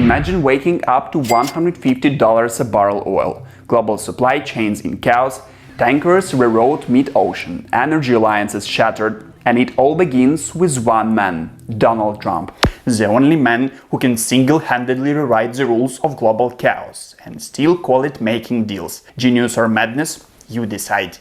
Imagine waking up to $150 a barrel oil, global supply chains in chaos, tankers reroute mid-ocean, energy alliances shattered, and it all begins with one man, Donald Trump, the only man who can single-handedly rewrite the rules of global chaos and still call it making deals. Genius or madness? You decide.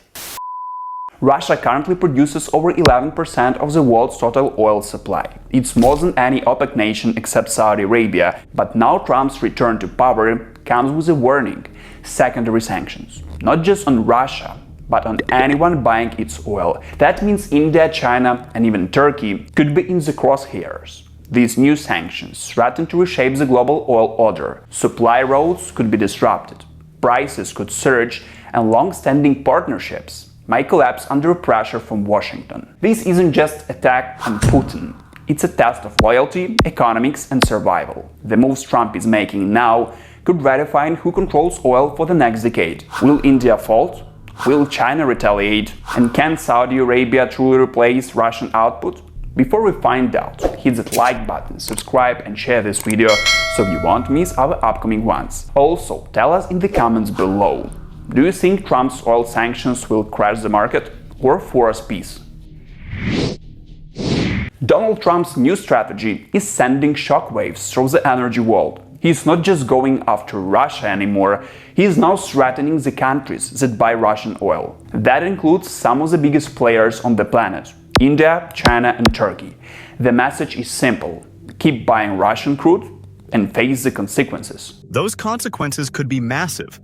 Russia currently produces over 11% of the world's total oil supply. It's more than any OPEC nation except Saudi Arabia, but now Trump's return to power comes with a warning: secondary sanctions. Not just on Russia, but on anyone buying its oil. That means India, China, and even Turkey could be in the crosshairs. These new sanctions threaten to reshape the global oil order. Supply routes could be disrupted, prices could surge, and long-standing partnerships might collapse under pressure from Washington. This isn't just an attack on Putin. It's a test of loyalty, economics, and survival. The moves Trump is making now could redefine who controls oil for the next decade. Will India fold? Will China retaliate? And can Saudi Arabia truly replace Russian output? Before we find out, hit that like button, subscribe and share this video so you won't miss our upcoming ones. Also, tell us in the comments below, do you think Trump's oil sanctions will crash the market or force peace? Donald Trump's new strategy is sending shockwaves through the energy world. He's not just going after Russia anymore, he is now threatening the countries that buy Russian oil. That includes some of the biggest players on the planet: India, China, and Turkey. The message is simple: keep buying Russian crude and face the consequences. Those consequences could be massive.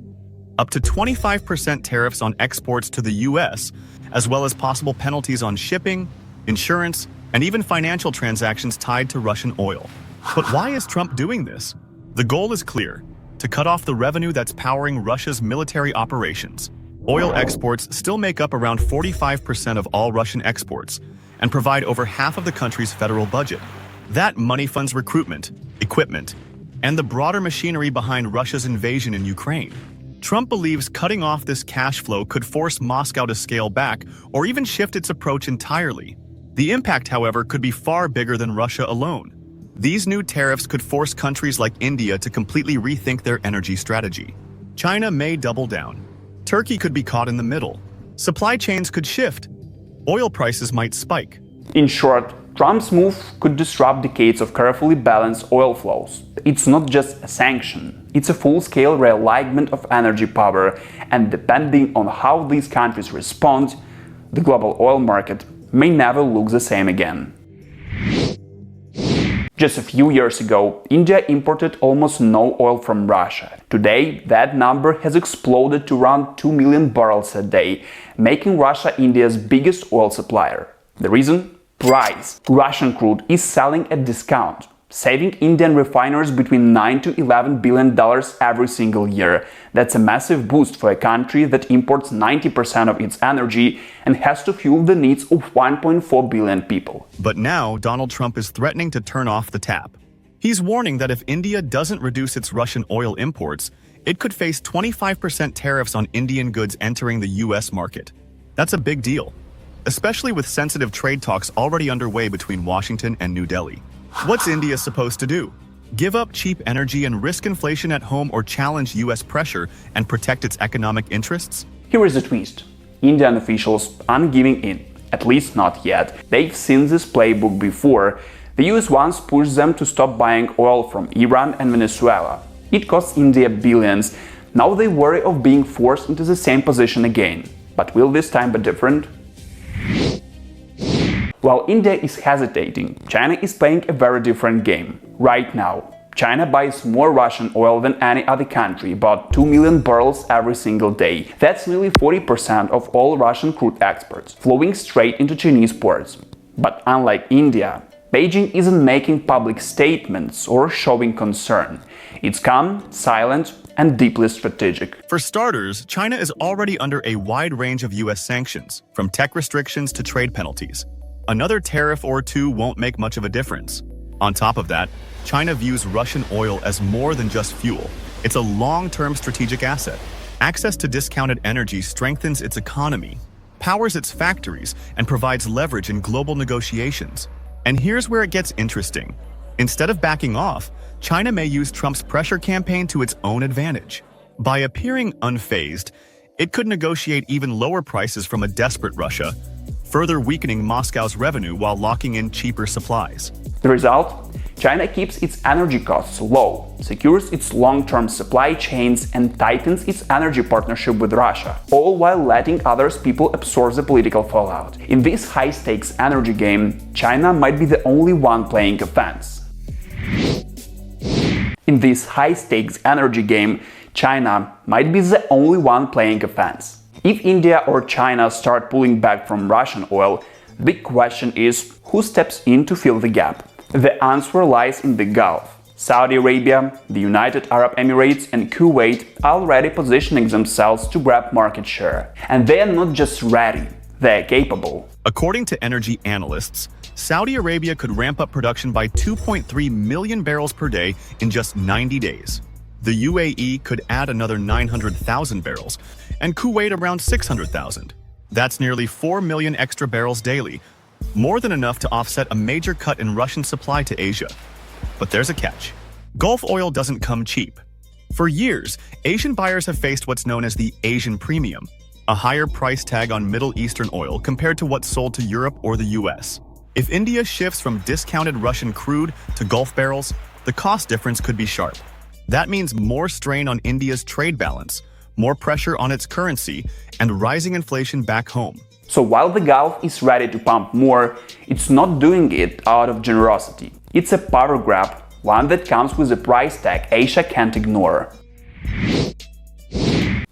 Up to 25% tariffs on exports to the US, as well as possible penalties on shipping, insurance, and even financial transactions tied to Russian oil. But why is Trump doing this? The goal is clear: to cut off the revenue that's powering Russia's military operations. Oil exports still make up around 45% of all Russian exports and provide over half of the country's federal budget. That money funds recruitment, equipment, and the broader machinery behind Russia's invasion in Ukraine. Trump believes cutting off this cash flow could force Moscow to scale back or even shift its approach entirely. The impact, however, could be far bigger than Russia alone. These new tariffs could force countries like India to completely rethink their energy strategy. China may double down. Turkey could be caught in the middle. Supply chains could shift. Oil prices might spike. In short, Trump's move could disrupt decades of carefully balanced oil flows. It's not just a sanction, it's a full-scale realignment of energy power, and depending on how these countries respond, the global oil market may never look the same again. Just a few years ago, India imported almost no oil from Russia. Today, that number has exploded to around 2 million barrels a day, making Russia India's biggest oil supplier. The reason? Price. Russian crude is selling at discount, saving Indian refiners between $9 to $11 billion every single year. That's a massive boost for a country that imports 90% of its energy and has to fuel the needs of 1.4 billion people. But now, Donald Trump is threatening to turn off the tap. He's warning that if India doesn't reduce its Russian oil imports, it could face 25% tariffs on Indian goods entering the US market. That's a big deal, especially with sensitive trade talks already underway between Washington and New Delhi. What's India supposed to do? Give up cheap energy and risk inflation at home, or challenge US pressure and protect its economic interests? Here is the twist. Indian officials aren't giving in, at least not yet. They've seen this playbook before. The US once pushed them to stop buying oil from Iran and Venezuela. It cost India billions. Now they worry of being forced into the same position again. But will this time be different? While India is hesitating, China is playing a very different game. Right now, China buys more Russian oil than any other country, about 2 million barrels every single day. That's nearly 40% of all Russian crude exports, flowing straight into Chinese ports. But unlike India, Beijing isn't making public statements or showing concern. It's calm, silent, and deeply strategic. For starters, China is already under a wide range of US sanctions, from tech restrictions to trade penalties. Another tariff or two won't make much of a difference. On top of that, China views Russian oil as more than just fuel. It's a long-term strategic asset. Access to discounted energy strengthens its economy, powers its factories, and provides leverage in global negotiations. And here's where it gets interesting. Instead of backing off, China may use Trump's pressure campaign to its own advantage. By appearing unfazed, it could negotiate even lower prices from a desperate Russia, further weakening Moscow's revenue while locking in cheaper supplies. The result? China keeps its energy costs low, secures its long-term supply chains, and tightens its energy partnership with Russia, all while letting other people absorb the political fallout. In this high-stakes energy game, China might be the only one playing offense. In this high-stakes energy game, China might be the only one playing offense. If India or China start pulling back from Russian oil, the big question is who steps in to fill the gap? The answer lies in the Gulf. Saudi Arabia, the United Arab Emirates and Kuwait are already positioning themselves to grab market share. And they are not just ready, they are capable. According to energy analysts, Saudi Arabia could ramp up production by 2.3 million barrels per day in just 90 days. The UAE could add another 900,000 barrels, and Kuwait around 600,000. That's nearly 4 million extra barrels daily, more than enough to offset a major cut in Russian supply to Asia. But there's a catch. Gulf oil doesn't come cheap. For years, Asian buyers have faced what's known as the Asian premium, a higher price tag on Middle Eastern oil compared to what's sold to Europe or the US. If India shifts from discounted Russian crude to Gulf barrels, the cost difference could be sharp. That means more strain on India's trade balance, more pressure on its currency, and rising inflation back home. So while the Gulf is ready to pump more, it's not doing it out of generosity. It's a power grab, one that comes with a price tag Asia can't ignore.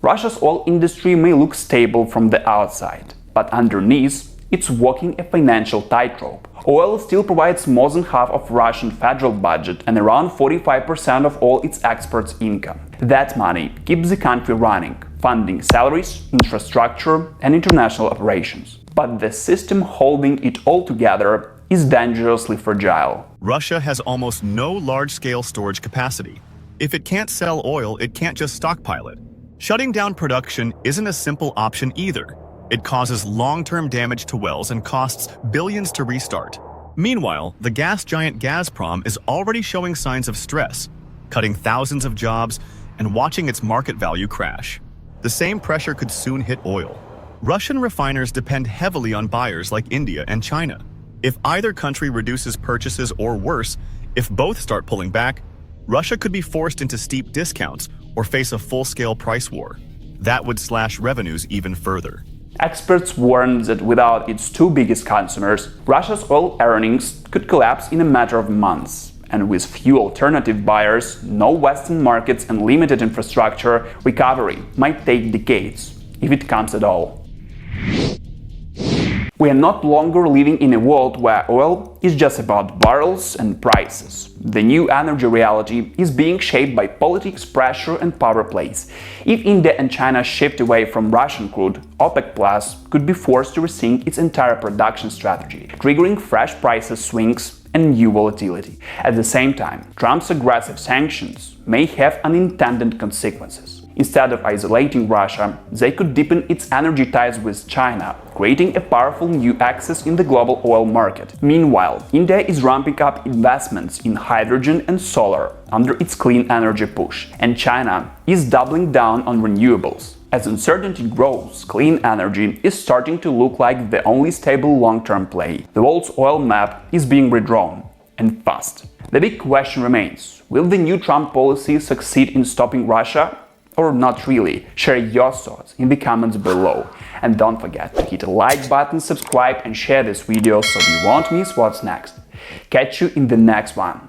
Russia's oil industry may look stable from the outside, but underneath, it's walking a financial tightrope. Oil still provides more than half of Russian federal budget and around 45% of all its exports income. That money keeps the country running, funding salaries, infrastructure, and international operations. But the system holding it all together is dangerously fragile. Russia has almost no large-scale storage capacity. If it can't sell oil, it can't just stockpile it. Shutting down production isn't a simple option either. It causes long-term damage to wells and costs billions to restart. Meanwhile, the gas giant Gazprom is already showing signs of stress, cutting thousands of jobs and watching its market value crash. The same pressure could soon hit oil. Russian refiners depend heavily on buyers like India and China. If either country reduces purchases or worse, if both start pulling back, Russia could be forced into steep discounts or face a full-scale price war. That would slash revenues even further. Experts warn that without its two biggest consumers, Russia's oil earnings could collapse in a matter of months. And with few alternative buyers, no Western markets and limited infrastructure, recovery might take decades, if it comes at all. We are not longer living in a world where oil is just about barrels and prices. The new energy reality is being shaped by politics, pressure, and power plays. If India and China shift away from Russian crude, OPEC Plus could be forced to rethink its entire production strategy, triggering fresh prices swings and new volatility. At the same time, Trump's aggressive sanctions may have unintended consequences. Instead of isolating Russia, they could deepen its energy ties with China, creating a powerful new axis in the global oil market. Meanwhile, India is ramping up investments in hydrogen and solar under its clean energy push, and China is doubling down on renewables. As uncertainty grows, clean energy is starting to look like the only stable long-term play. The world's oil map is being redrawn, and fast. The big question remains: will the new Trump policy succeed in stopping Russia? Or not really? Share your thoughts in the comments below. And don't forget to hit the like button, subscribe and share this video so you won't miss what's next. Catch you in the next one.